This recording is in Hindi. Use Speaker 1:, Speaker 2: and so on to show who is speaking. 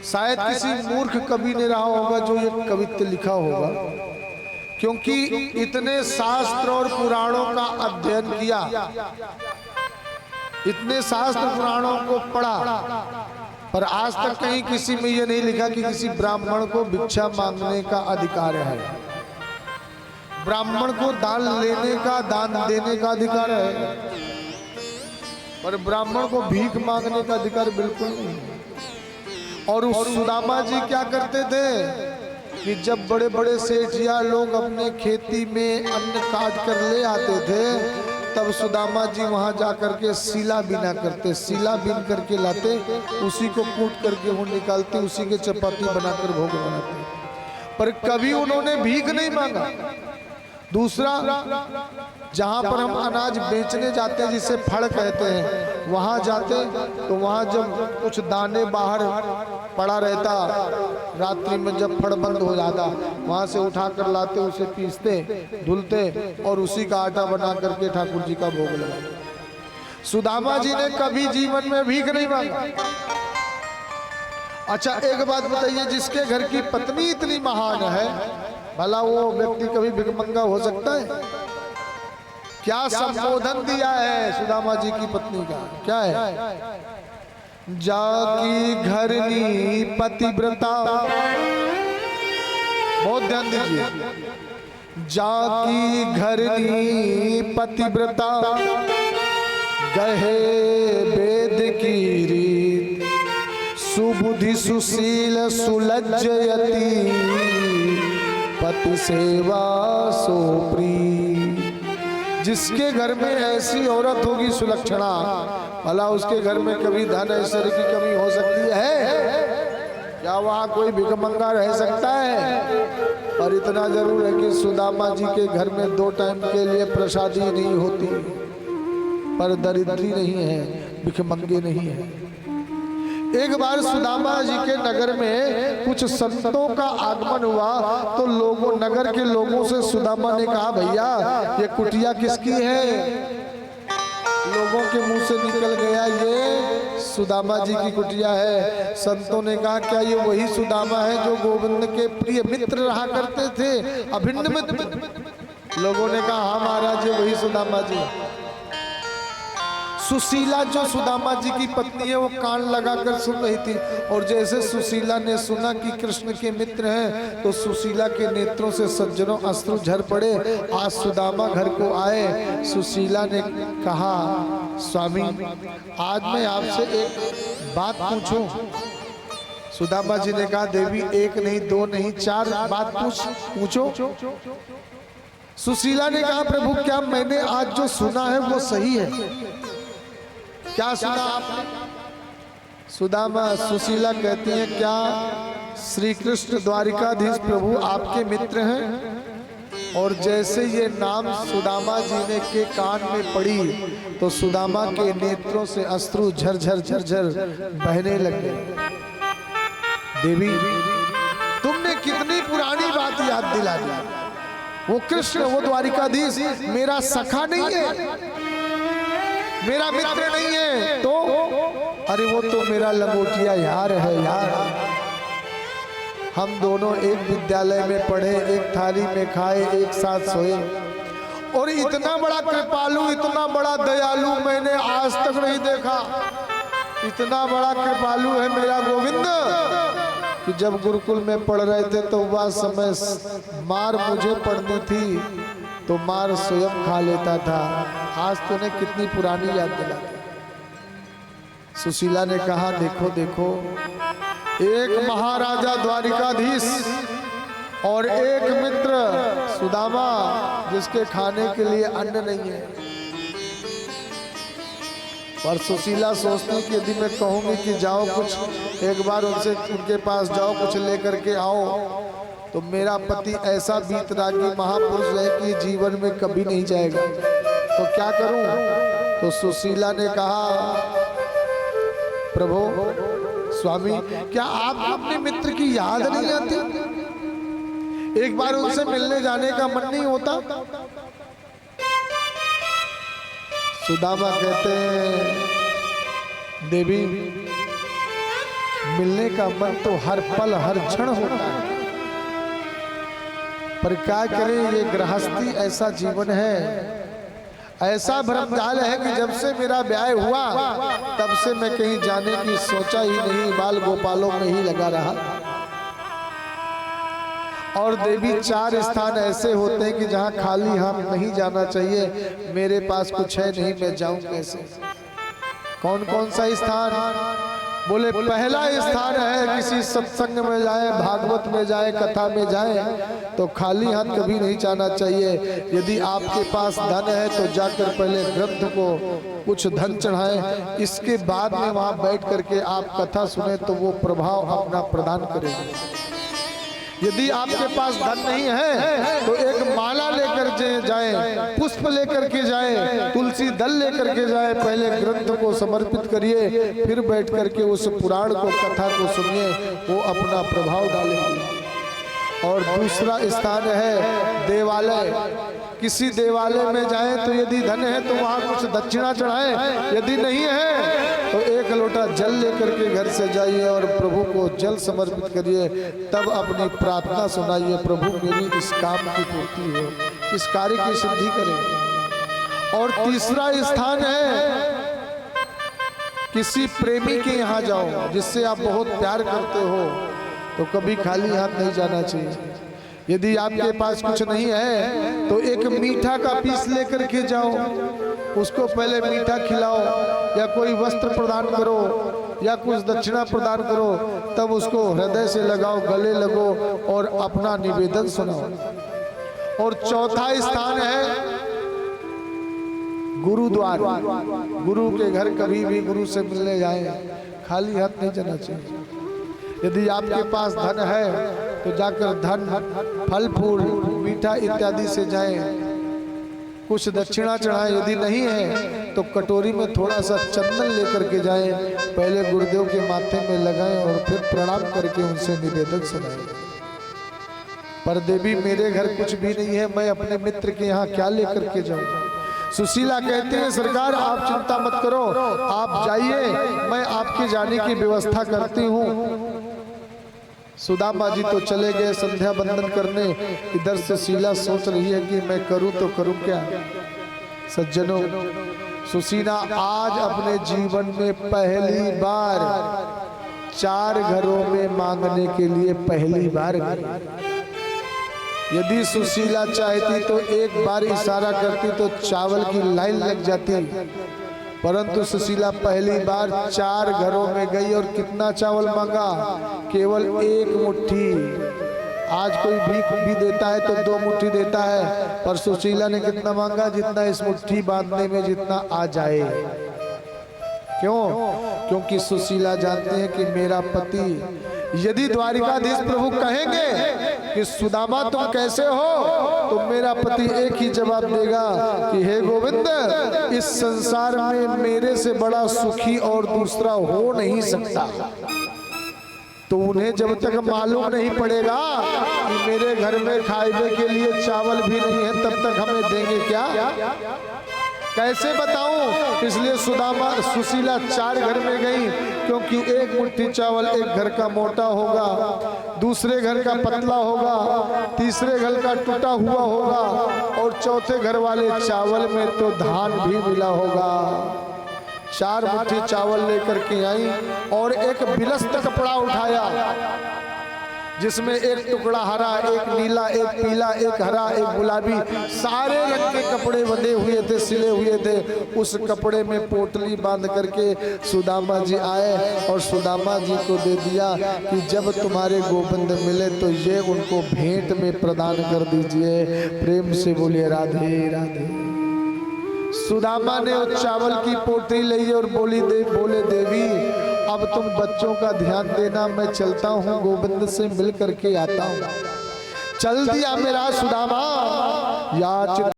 Speaker 1: शायद किसी मूर्ख कवि ने रहा होगा जो ये कवित्व लिखा होगा, क्योंकि इतने शास्त्र और पुराणों का अध्ययन किया, इतने शास्त्र पुराणों को पढ़ा, पर आज तक कहीं किसी में यह नहीं लिखा कि किसी ब्राह्मण को भिक्षा मांगने का अधिकार है, ब्राह्मण को दान लेने का, दान देने का अधिकार है, पर ब्राह्मण को भीख मांगने का अधिकार बिल्कुल नहीं। और उस सुदामा जी क्या करते थे कि जब बड़े बड़े सेठिया लोग अपने खेती में अन्न काट कर ले आते थे, तब सुदामा जी वहां जाकर के सीला बिना करते, सीला बिन करके लाते, उसी को कूट करके वो निकालते, उसी के चपाती बनाकर भोग बनाते। पर कभी उन्होंने भीख नहीं मांगा। दूसरा, जहां पर हम अनाज बेचने जाते हैं, जिसे फड़ कहते हैं, वहां जाते तो वहां जब कुछ दाने बाहर पड़ा रहता, रात्रि में जब फड़ बंद हो जाता, वहां से उठा कर लाते, उसे पीसते, धुलते और उसी का आटा बना करके ठाकुर जी का भोग लगाते। सुदामा जी ने कभी जीवन में भीख नहीं मांगा। अच्छा, एक बात बताइए, जिसके घर की पत्नी इतनी महान है, भला वो व्यक्ति कभी भिखमंगा हो सकता है? क्या संबोधन दिया है सुदामा जी की पत्नी का? क्या है? जाकी घरनी पतिव्रता, बहुत ध्यान दीजिए, जाकी घरनी पतिव्रता, गहे वेद की रीत, सुबुद्धि सुशील सुलज्जयति, पति सेवा सोप्री। जिसके घर में ऐसी औरत होगी सुलक्षणा, भला उसके घर में कभी धन ऐश्वर्य की कमी हो सकती है? क्या वहाँ कोई भिखमंगा रह सकता है? और इतना जरूर है कि सुदामा जी के घर में 2 टाइम के लिए प्रसादी नहीं होती, पर दरिद्री नहीं है, भिखमंगे नहीं है। एक बार सुदामा जी के नगर में कुछ संतों का आगमन हुआ, तो लोगों, नगर के लोगों से सुदामा ने कहा, भैया ये कुटिया किसकी है? लोगों के मुंह से निकल गया, ये सुदामा जी की कुटिया है। संतों ने कहा, क्या ये वही सुदामा है जो गोविंद के प्रिय मित्र रहा करते थे, अभिन्न मित्र? लोगों ने कहा, हाँ महाराज, ये वही सुदामा जी। सुशीला जो सुदामा जी की पत्नी है, वो कान लगाकर सुन रही थी, और जैसे सुशीला ने सुना कि कृष्ण के मित्र हैं, तो सुशीला के नेत्रों से सज्जनों अश्रु झर पड़े। आज सुदामा घर को आए, सुशीला ने कहा, स्वामी आज मैं आपसे एक बात पूछूं? सुदामा जी ने कहा, देवी एक नहीं, 2 नहीं, 4 बात पूछो। सुशीला ने कहा, प्रभु क्या मैंने आज जो सुना है वो सही है? क्या सुना आपने? सुशीला कहती है, क्या श्री कृष्ण द्वारिकाधीश प्रभु आपके मित्र हैं? और जैसे ये नाम सुदामा जी ने के कान में पड़ी, तो सुदामा के नेत्रों से अश्रु झरझर झरझर बहने लगे। देवी तुमने कितनी पुरानी बात याद दिला दी। वो कृष्ण, वो द्वारिकाधीश मेरा सखा नहीं है, मेरा मित्र नहीं है, तो अरे वो तो मेरा लंगोटिया यार है यार। हम दोनों एक विद्यालय में पढ़े, एक थाली में खाए, एक साथ सोए, और इतना बड़ा कृपालु, इतना बड़ा दयालु मैंने आज तक नहीं देखा। इतना बड़ा कृपालु है मेरा गोविंद कि जब गुरुकुल में पढ़ रहे थे तो वह समय मार मुझे पड़नी थी तो मार स्वयं खा लेता था। आज तूने कितनी पुरानी याद दिला दी। सुशीला ने कहा, देखो देखो, एक महाराजा द्वारिकाधीश और एक मित्र सुदामा जिसके खाने के लिए अन्न नहीं है। पर सुशीला सोचती कि यदि मैं कहूंगी कि जाओ कुछ एक बार उनके पास जाओ, कुछ लेकर के आओ, तो मेरा पति ऐसा बीतरागी महापुरुष है कि जीवन में कभी नहीं जाएगा, तो क्या करूं? तो सुशीला ने कहा, प्रभु स्वामी क्या आपको अपने मित्र की याद नहीं आती? एक बार उनसे मिलने जाने का मन नहीं होता? सुदामा कहते हैं, देवी मिलने का मन तो हर पल हर क्षण होता है, पर क्या करें, ये गृहस्थी ऐसा जीवन है, ऐसा भ्रमजाल है कि जब से मेरा ब्याह हुआ तब से मैं कहीं जाने की सोचा ही नहीं, बाल गोपालों में ही लगा रहा। और देवी 4 स्थान ऐसे होते हैं कि जहाँ खाली हाथ नहीं जाना चाहिए। मेरे पास कुछ है नहीं, मैं जाऊं कैसे? कौन कौन सा स्थान? बोले पहला स्थान है किसी सत्संग में जाए, भागवत में जाए, कथा में जाए तो खाली हाथ कभी नहीं जाना चाहिए। यदि आपके पास धन है तो जाकर पहले ग्रंथ को कुछ धन चढ़ाएं, इसके बाद में वहां बैठ करके आप कथा सुने तो वो प्रभाव अपना प्रदान करेगा। यदि आपके पास धन नहीं है तो एक माला लेकर जाएं, पुष्प लेकर के जाएं, तुलसी दल लेकर के जाएं, पहले ग्रंथ को समर्पित करिए, फिर बैठ करके उस पुराण को, कथा को सुनिए, वो अपना प्रभाव डालेंगे। और दूसरा स्थान है देवालय। किसी देवालय में जाएं तो यदि धन है तो वहां कुछ दक्षिणा चढ़ाएं, यदि नहीं है तो एक लोटा जल लेकर के घर से जाइए और प्रभु को जल समर्पित करिए, तब अपनी प्रार्थना सुनाइए, प्रभु मेरी इस काम की पूर्ति हो, इस कार्य की सिद्धि करें। और तीसरा स्थान है किसी प्रेमी के यहाँ जाओ जिससे आप बहुत प्यार करते हो, तो कभी खाली हाथ नहीं जाना चाहिए। यदि आपके पास कुछ नहीं है तो एक मीठा का पीस लेकर के जाओ, उसको पहले मीठा खिलाओ या कोई वस्त्र प्रदान करो या कुछ दक्षिणा प्रदान करो, तब उसको हृदय से लगाओ, गले लगो और अपना निवेदन सुनाओ। और चौथा स्थान है गुरुद्वार। गुरु के घर कभी भी गुरु से मिलने जाए, खाली हाथ नहीं जाना चाहिए। यदि आपके पास धन है तो जाकर धन, फल फूल, मीठा इत्यादि से जाएं, कुछ दक्षिणा चढ़ाएं। यदि नहीं है तो कटोरी में थोड़ा सा चंदन लेकर के जाएं, पहले गुरुदेव के माथे में लगाएं और फिर प्रणाम करके उनसे निवेदन सुनाएं। पर देवी मेरे घर कुछ भी नहीं है, मैं अपने मित्र के यहाँ क्या लेकर के जाऊँ? सुशीला कहते हैं सरकार आप चिंता मत करो, आप जाइए, मैं आपके जाने की व्यवस्था करती हूँ। सुदामा जी तो चले गए संध्या बंदन करने। इधर से शीला सोच रही है कि मैं करूं तो करूं क्या। सज्जनों, सुशीला आज अपने जीवन में पहली बार 4 घरों में मांगने के लिए पहली बार गई। यदि सुशीला चाहती तो एक बार इशारा करती तो चावल की लाइन लग जाती, परंतु सुशीला पहली बार 4 घरों में गई और कितना चावल मांगा? केवल 1 मुट्ठी। आज कोई भीख भी देता है तो 2 मुट्ठी देता है, पर सुशीला ने कितना मांगा? जितना इस मुट्ठी बांधने में जितना आ जाए। क्यों? क्योंकि सुशीला जानते हैं कि मेरा पति, यदि द्वारिकाधीश प्रभु कहेंगे कि सुदामा तुम कैसे हो, तो मेरा पति एक ही जवाब देगा कि हे गोविंद, इस संसार में मेरे से बड़ा सुखी और दूसरा हो नहीं सकता। तो उन्हें जब तक मालूम नहीं पड़ेगा कि मेरे घर में खाने के लिए चावल भी नहीं है, तब तक हमें देंगे क्या? कैसे बताऊं? इसलिए सुशीला 4 घर में गई, क्योंकि 1 मुट्ठी चावल एक घर का मोटा होगा, दूसरे घर का पतला होगा, तीसरे घर का टूटा हुआ होगा और चौथे घर वाले चावल में तो धान भी मिला होगा। 4 मुट्ठी चावल लेकर के आई और एक बिलस्त कपड़ा उठाया जिसमें एक टुकड़ा हरा, एक नीला, एक पीला, एक हरा, एक गुलाबी, सारे रंग के कपड़े बंधे हुए थे, सिले हुए थे। उस कपड़े में पोटली बांध करके सुदामा जी आए और सुदामा जी को दे दिया कि जब तुम्हारे गोविंद मिले तो ये उनको भेंट में प्रदान कर दीजिए। प्रेम से बोलिए राधे राधे। सुदामा ने उस चावल की पोटली ली और बोले देवी अब तुम बच्चों का ध्यान देना, मैं चलता हूँ, गोविंद से मिल करके आता हूँ। चल दिया मेरा सुदामा। या